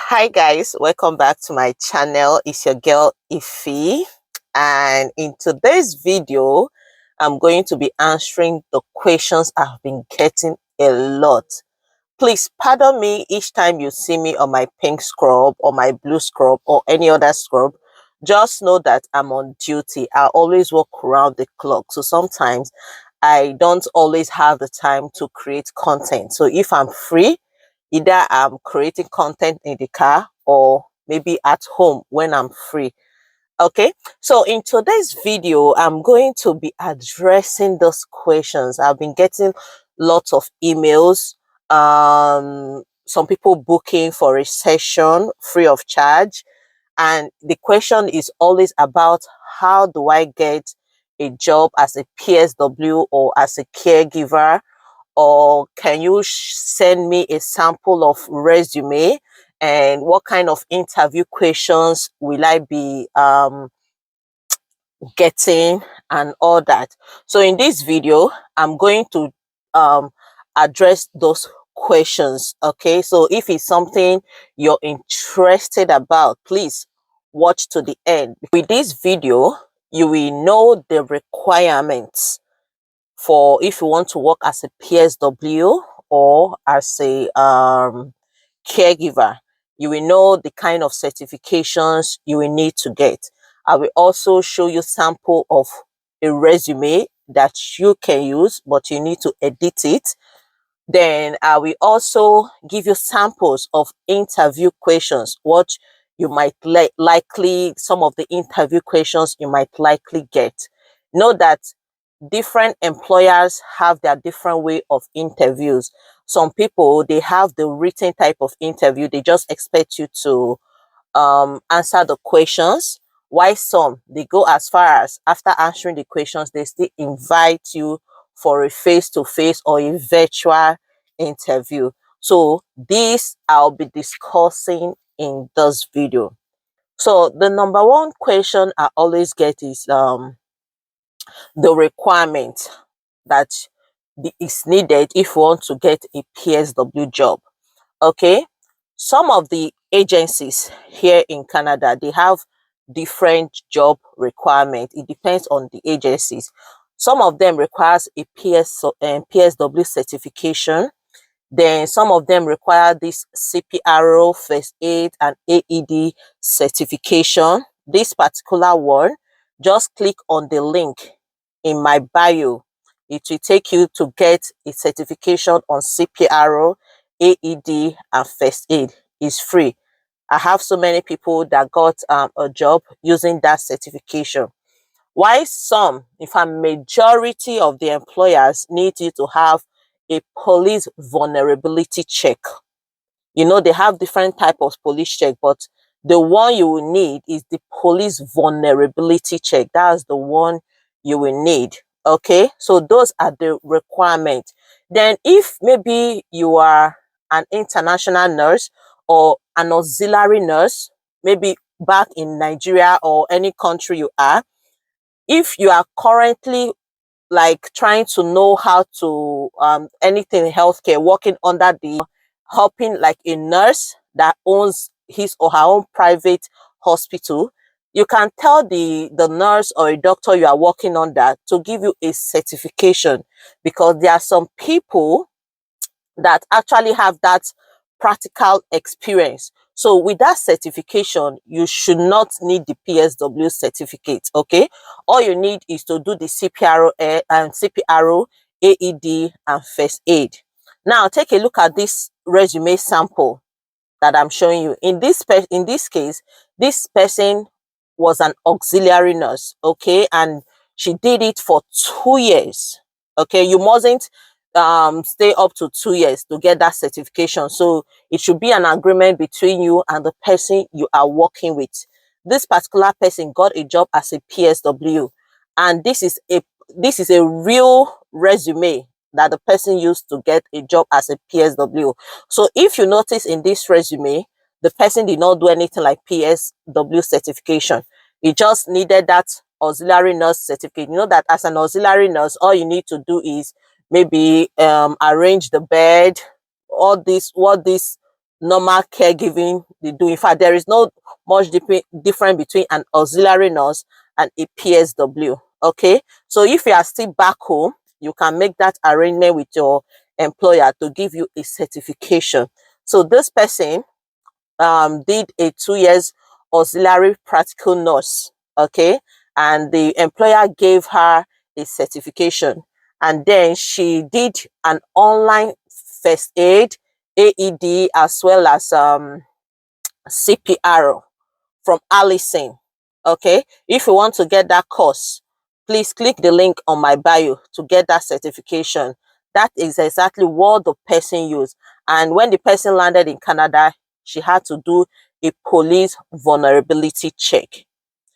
Hi guys, welcome back to my channel. It's your girl Ify, and in today's video I'm going to be answering the questions I've been getting a lot. Please pardon me each time you see me on my pink scrub or my blue scrub or any other scrub. Just know that I'm on duty. I always work around the clock, so sometimes I don't always have the time to create content. So if I'm free, either I'm creating content in the car or maybe at home when I'm free. Okay, so in today's video, I'm going to be addressing those questions. I've been getting lots of emails, some people booking for a session free of charge. And the question is always about, how do I get a job as a PSW or as a caregiver? Or can you send me a sample of resume, and what kind of interview questions will I be getting and all that. So in this video I'm going to um address those questions. Okay, so if it's something you're interested about, please watch to the end. With this video you will know the requirements for if you want to work as a PSW or as a caregiver. You will know the kind of certifications you will need to get. I will also show you sample of a resume that you can use, but you need to edit it. Then I will also give you samples of interview questions, what you might likely, some of the interview questions you might likely get. Know that different employers have their different way of interviews. Some people, they have the written type of interview. They just expect you to answer the questions, while some, they go as far as, after answering the questions, they still invite you for a face-to-face or a virtual interview. So this I'll be discussing in this video. So the number one question I always get is the requirement that is needed if you want to get a PSW job. Okay, some of the agencies here in Canada, they have different job requirements. It depends on the agencies. Some of them requires a PSW certification. Then some of them require this CPRO, first aid, and AED certification. This particular one, just click on the link in my bio. It will take you to get a certification on CPRO, AED, and first aid. It's free. I have so many people that got a job using that certification. Why some, in fact, majority of the employers need you to have a police vulnerability check. You know, they have different type of police check, but the one you will need is the police vulnerability check. That's the one you will need. Okay, so those are the requirements. Then if maybe you are an international nurse or an auxiliary nurse, maybe back in Nigeria or any country you are, if you are currently like trying to know how to anything in healthcare, working under the, helping like a nurse that owns his or her own private hospital, you can tell the nurse or a doctor you are working under to give you a certification, because there are some people that actually have that practical experience. So with that certification, you should not need the PSW certificate. Okay, all you need is to do the CPRO, AED, and first aid. Now take a look at this resume sample that I'm showing you. In this case, this person was an auxiliary nurse. Okay, and she did it for 2 years. Okay, you mustn't stay up to 2 years to get that certification. So it should be an agreement between you and the person you are working with. This particular person got a job as a PSW, and this is a real resume that the person used to get a job as a PSW. So if you notice in this resume, the person did not do anything like PSW certification. He just needed that auxiliary nurse certificate. You know that as an auxiliary nurse, all you need to do is maybe arrange the bed, all this, what this normal caregiving they do. In fact, there is no much difference between an auxiliary nurse and a PSW. Okay, so if you are still back home, you can make that arrangement with your employer to give you a certification. So this person did a 2 years auxiliary practical nurse. Okay, and the employer gave her a certification, and then she did an online first aid, AED, as well as CPR from Allison. Okay, if you want to get that course, please click the link on my bio to get that certification. That is exactly what the person used. And when the person landed in Canada, she had to do a police vulnerability check.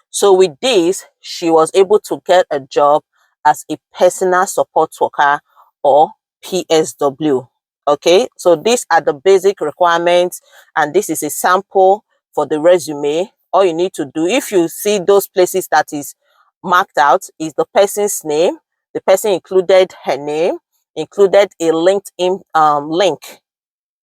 So with this, she was able to get a job as a personal support worker, or PSW. Okay, so these are the basic requirements, and this is a sample for the resume. All you need to do, if you see those places that is marked out, is the person's name. The person included her name, included a LinkedIn link,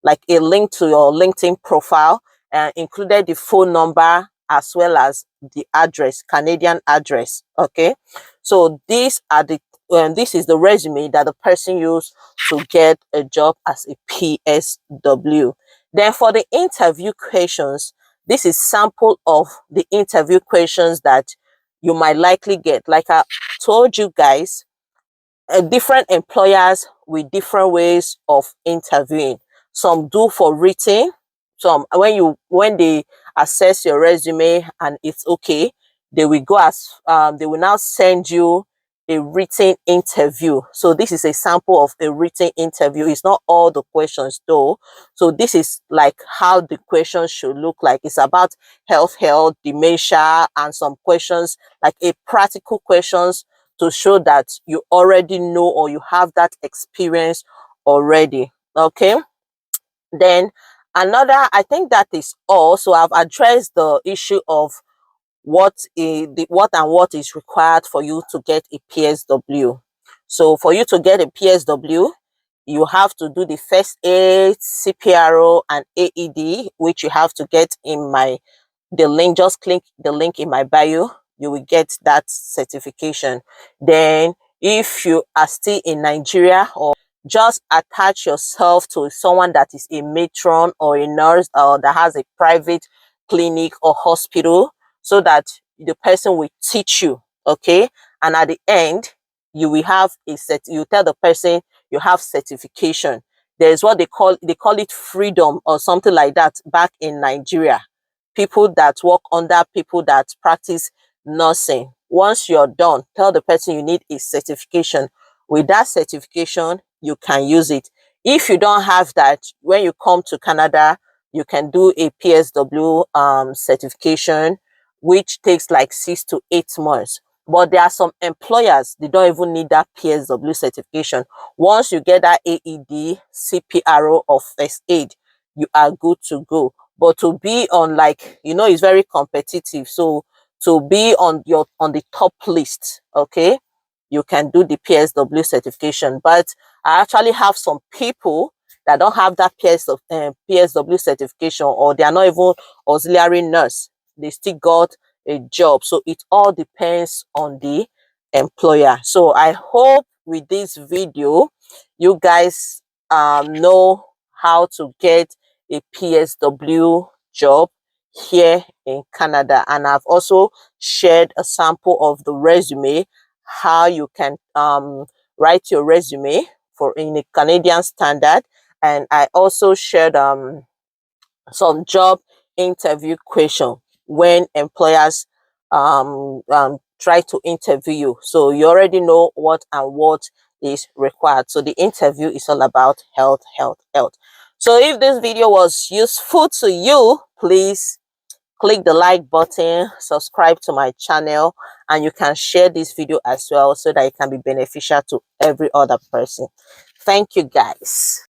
like a link to your LinkedIn profile, and included the phone number as well as the address, Canadian address. Okay, so these are the this is the resume that the person used to get a job as a PSW. Then for the interview questions, this is sample of the interview questions that you might likely get. Like I told you guys, different employers with different ways of interviewing. Some do for written. Some, when they assess your resume and it's okay, they will go as they will now send you a written interview. So this is a sample of a written interview. It's not all the questions though. So this is like how the questions should look like. It's about health, dementia, and some questions like a practical questions to show that you already know or you have that experience already. Okay, then another, I think that is all. So I've addressed the issue of what is required for you to get a PSW. So for you to get a PSW, you have to do the first aid, CPRO, and AED, which you have to get in the link. Just click the link in my bio, you will get that certification. Then if you are still in Nigeria, or just attach yourself to someone that is a matron or a nurse, or that has a private clinic or hospital, so that the person will teach you. Okay, and at the end, you will have a set. You tell the person you have certification. There's what they call it freedom or something like that back in Nigeria. People that work under people that practice nursing, once you're done, tell the person you need a certification. With that certification, you can use it. If you don't have that, when you come to Canada, you can do a PSW certification, which takes like 6 to 8 months. But there are some employers, they don't even need that PSW certification. Once you get that AED, CPRO, or first aid, you are good to go. But to be on, like, it's very competitive. So to be on the top list, okay, you can do the PSW certification. But I actually have some people that don't have that PSW certification, or they are not even auxiliary nurse. They still got a job. So it all depends on the employer. So I hope with this video, you guys know how to get a PSW job here in Canada. And I've also shared a sample of the resume, how you can write your resume for in a Canadian standard. And I also shared some job interview question when employers try to interview you. So you already know what and what is required. So the interview is all about health. So if this video was useful to you, please click the like button, subscribe to my channel, and you can share this video as well so that it can be beneficial to every other person. Thank you, guys.